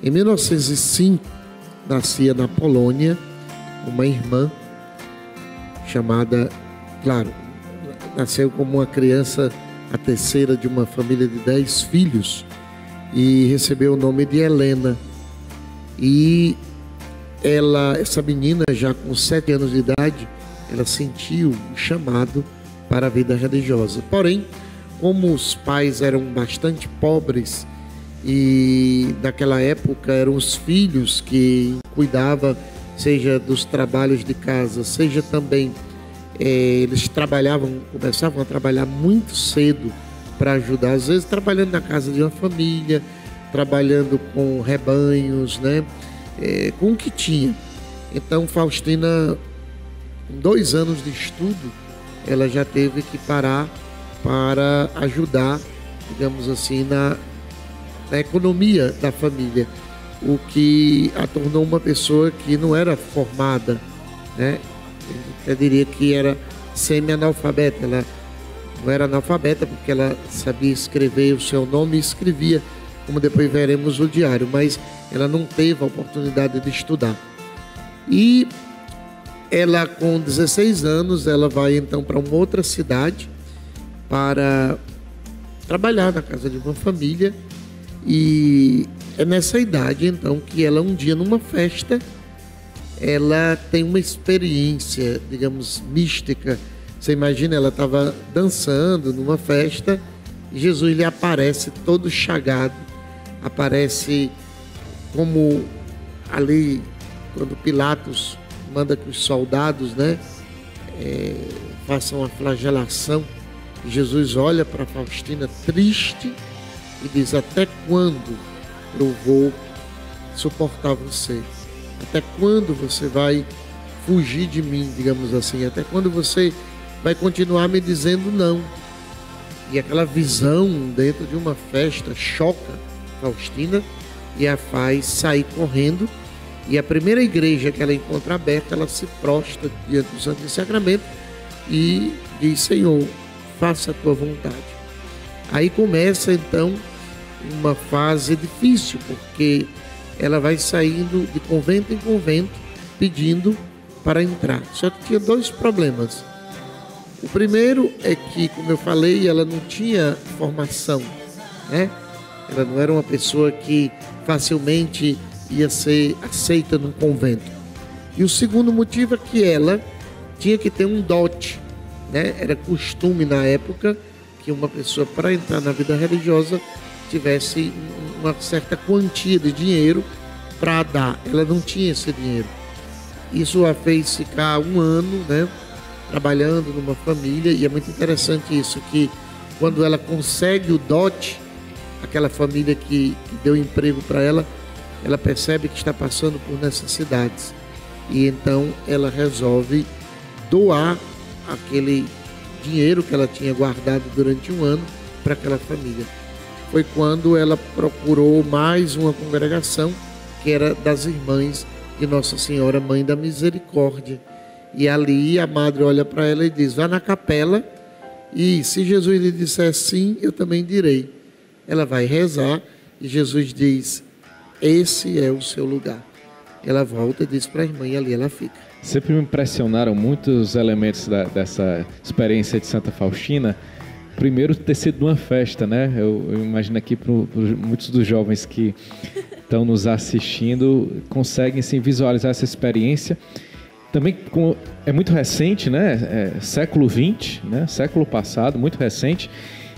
Em 1905, nascia na Polônia uma irmã chamada, claro, nasceu como uma criança, a terceira de uma família de 10 filhos, e recebeu o nome de Helena. E essa menina, já com 7 anos de idade, ela sentiu o chamado para a vida religiosa. Porém, como os pais eram bastante pobres e naquela época eram os filhos que cuidavam, seja dos trabalhos de casa, seja também eles começavam a trabalhar muito cedo para ajudar, às vezes trabalhando na casa de uma família, trabalhando com rebanhos, né? Com o que tinha. Então Faustina, com 2 anos de estudo, ela já teve que parar para ajudar, digamos assim, na economia da família, o que a tornou uma pessoa que não era formada, né? Eu diria que era semi-analfabeta. Ela não era analfabeta porque ela sabia escrever o seu nome e escrevia, como depois veremos no diário, mas ela não teve a oportunidade de estudar. E ela, com 16 anos, ela vai então para uma outra cidade para trabalhar na casa de uma família. E é nessa idade então que ela, um dia numa festa, ela tem uma experiência, digamos, mística. Você imagina, ela estava dançando numa festa e Jesus lhe aparece todo chagado, aparece como ali quando Pilatos manda que os soldados, né, façam a flagelação. E Jesus olha para Faustina triste e diz: até quando eu vou suportar você? Até quando você vai fugir de mim, digamos assim? Até quando você vai continuar me dizendo não? E aquela visão dentro de uma festa choca Faustina e a faz sair correndo. E a primeira igreja que ela encontra aberta, ela se prostra diante do Santo Sacramento e diz: Senhor, faça a tua vontade. Aí começa então uma fase difícil, porque ela vai saindo de convento em convento pedindo para entrar. Só que tinha 2 problemas. O primeiro é que, como eu falei, ela não tinha formação, né? Ela não era uma pessoa que facilmente ia ser aceita num convento. E o segundo motivo é que ela tinha que ter um dote, né? Era costume na época que uma pessoa, para entrar na vida religiosa, tivesse uma certa quantia de dinheiro para dar. Ela não tinha esse dinheiro. Isso a fez ficar 1 ano, né, trabalhando numa família. E é muito interessante isso, que quando ela consegue o dote, aquela família que deu emprego para ela, ela percebe que está passando por necessidades. E então ela resolve doar aquele dinheiro que ela tinha guardado durante 1 ano para aquela família. Foi quando ela procurou mais uma congregação, que era das Irmãs de Nossa Senhora, Mãe da Misericórdia. E ali a madre olha para ela e diz: vá na capela, e se Jesus lhe disser sim, eu também direi. Ela vai rezar e Jesus diz: esse é o seu lugar. Ela volta e diz para a irmã, e ali ela fica. Sempre me impressionaram muitos elementos dessa experiência de Santa Faustina. Primeiro, ter sido uma festa, né? Eu imagino aqui para muitos dos jovens que estão nos assistindo conseguem sim, visualizar essa experiência. Também é muito recente, né? Século XX, né? Século passado, muito recente.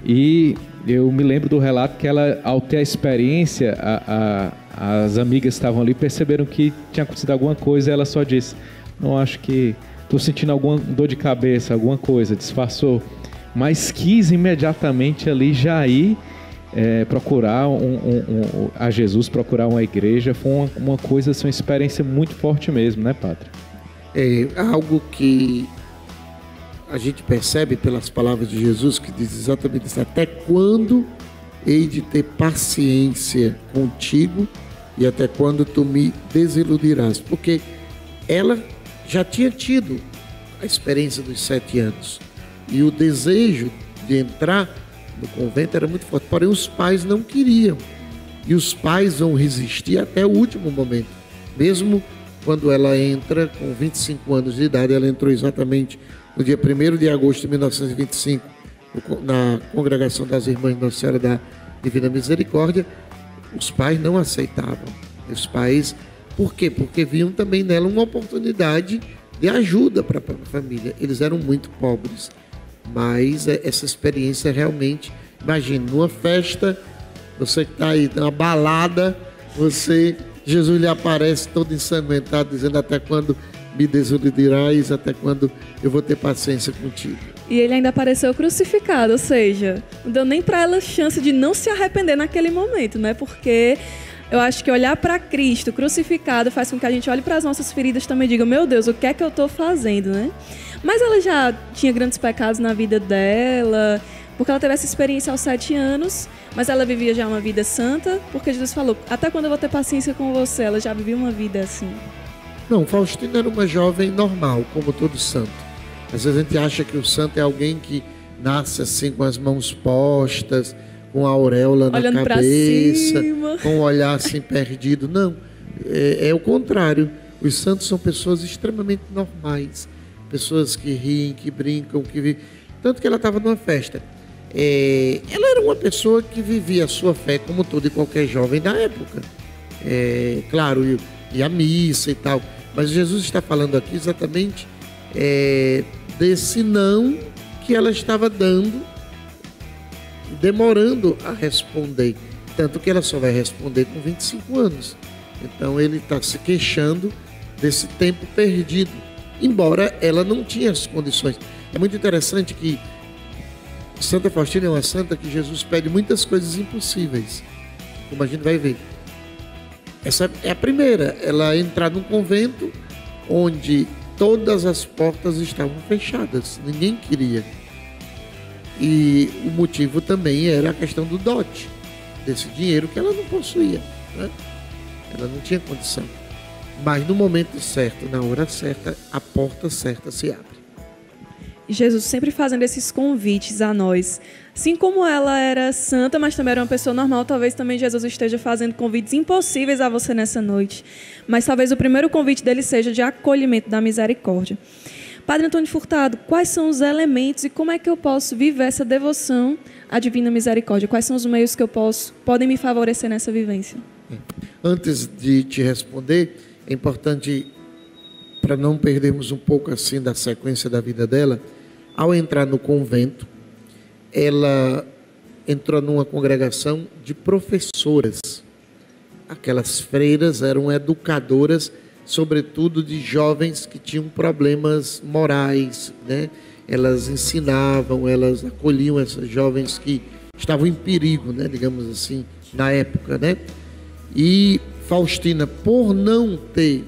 E eu me lembro do relato que ela, ao ter a experiência, as amigas que estavam ali perceberam que tinha acontecido alguma coisa e ela só disse: não, acho que estou sentindo alguma dor de cabeça, alguma coisa, disfarçou. Mas quis imediatamente ali já ir procurar a Jesus, procurar uma igreja. Foi uma coisa, assim, uma experiência muito forte mesmo, né, padre? É algo que a gente percebe pelas palavras de Jesus, que diz exatamente isso: até quando hei de ter paciência contigo e até quando tu me desiludirás? Porque ela já tinha tido a experiência dos 7 anos e o desejo de entrar no convento era muito forte, porém os pais não queriam. E os pais vão resistir até o último momento. Mesmo quando ela entra com 25 anos de idade, ela entrou exatamente no dia 1º de agosto de 1925, na Congregação das Irmãs Nossa Senhora da Divina Misericórdia. Os pais não aceitavam. Os pais, por quê? Porque viam também nela uma oportunidade de ajuda para a família. Eles eram muito pobres, mas essa experiência realmente, imagine, numa festa, você que está aí, numa balada, Jesus lhe aparece todo ensanguentado, dizendo: até quando me desiludirás, até quando eu vou ter paciência contigo. E ele ainda apareceu crucificado, ou seja, não deu nem para ela chance de não se arrepender naquele momento, né? Porque eu acho que olhar para Cristo crucificado faz com que a gente olhe para as nossas feridas também e diga: meu Deus, o que é que eu estou fazendo, né? Mas ela já tinha grandes pecados na vida dela, porque ela teve essa experiência aos 7 anos, mas ela vivia já uma vida santa, porque Jesus falou: até quando eu vou ter paciência com você? Ela já vivia uma vida assim. Não, Faustina era uma jovem normal, como todo santo. Às vezes a gente acha que o santo é alguém que nasce assim com as mãos postas, com a auréola olhando na cabeça, com o olhar assim perdido. Não, é o contrário. Os santos são pessoas extremamente normais, pessoas que riem, que brincam, que vivem. Tanto que ela estava numa festa. Ela era uma pessoa que vivia a sua fé como todo e qualquer jovem da época. Claro, e a missa e tal. Mas Jesus está falando aqui exatamente desse não que ela estava dando, demorando a responder. Tanto que ela só vai responder com 25 anos. Então ele está se queixando desse tempo perdido, embora ela não tinha as condições. É muito interessante que Santa Faustina é uma santa que Jesus pede muitas coisas impossíveis, como a gente vai ver. Essa é a primeira, ela entrar num convento onde todas as portas estavam fechadas, ninguém queria. E o motivo também era a questão do dote, desse dinheiro que ela não possuía, né? Ela não tinha condição. Mas no momento certo, na hora certa, a porta certa se abre. Jesus sempre fazendo esses convites a nós. Assim como ela era santa, mas também era uma pessoa normal, talvez também Jesus esteja fazendo convites impossíveis a você nessa noite. Mas talvez o primeiro convite dele seja de acolhimento da misericórdia. Padre Antônio Furtado, quais são os elementos e como é que eu posso viver essa devoção à Divina Misericórdia? Quais são os meios que podem me favorecer nessa vivência? Antes de te responder, é importante, para não perdermos um pouco assim da sequência da vida dela, ao entrar no convento, ela entrou numa congregação de professoras. Aquelas freiras eram educadoras, sobretudo de jovens que tinham problemas morais, né? Elas ensinavam, elas acolhiam essas jovens que estavam em perigo, né? Digamos assim, na época, né? E Faustina, por não ter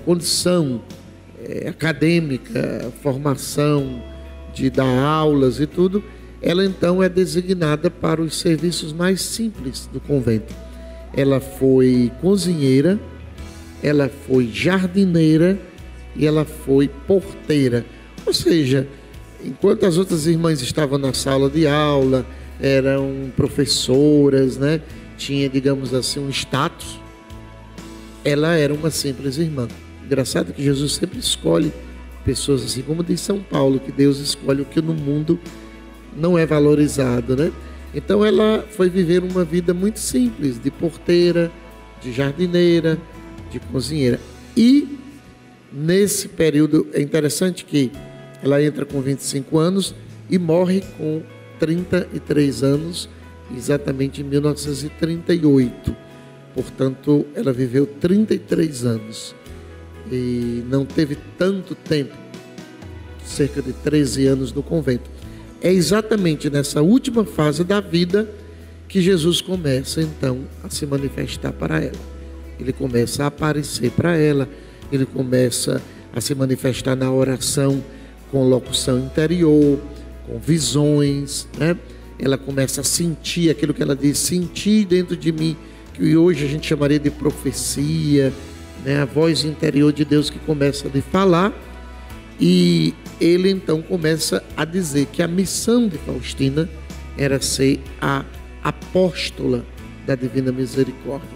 condição acadêmica, formação de dar aulas e tudo, ela então é designada para os serviços mais simples do convento. Ela foi cozinheira, ela foi jardineira e ela foi porteira. Ou seja, enquanto as outras irmãs estavam na sala de aula, eram professoras, né? Tinha, digamos assim, um status, ela era uma simples irmã. Engraçado que Jesus sempre escolhe pessoas assim, como diz São Paulo, que Deus escolhe o que no mundo não é valorizado, né? Então ela foi viver uma vida muito simples, de porteira, de jardineira, de cozinheira. E nesse período é interessante que ela entra com 25 anos e morre com 33 anos, exatamente em 1938. Portanto, ela viveu 33 anos e não teve tanto tempo, cerca de 13 anos no convento. É exatamente nessa última fase da vida que Jesus começa então a se manifestar para ela. Ele começa a aparecer para ela, ele começa a se manifestar na oração com locução interior, com visões, né? Ela começa a sentir aquilo que ela diz, sentir dentro de mim, que hoje a gente chamaria de profecia, né? A voz interior de Deus que começa a lhe falar. E ele então começa a dizer que a missão de Faustina era ser a apóstola da Divina Misericórdia.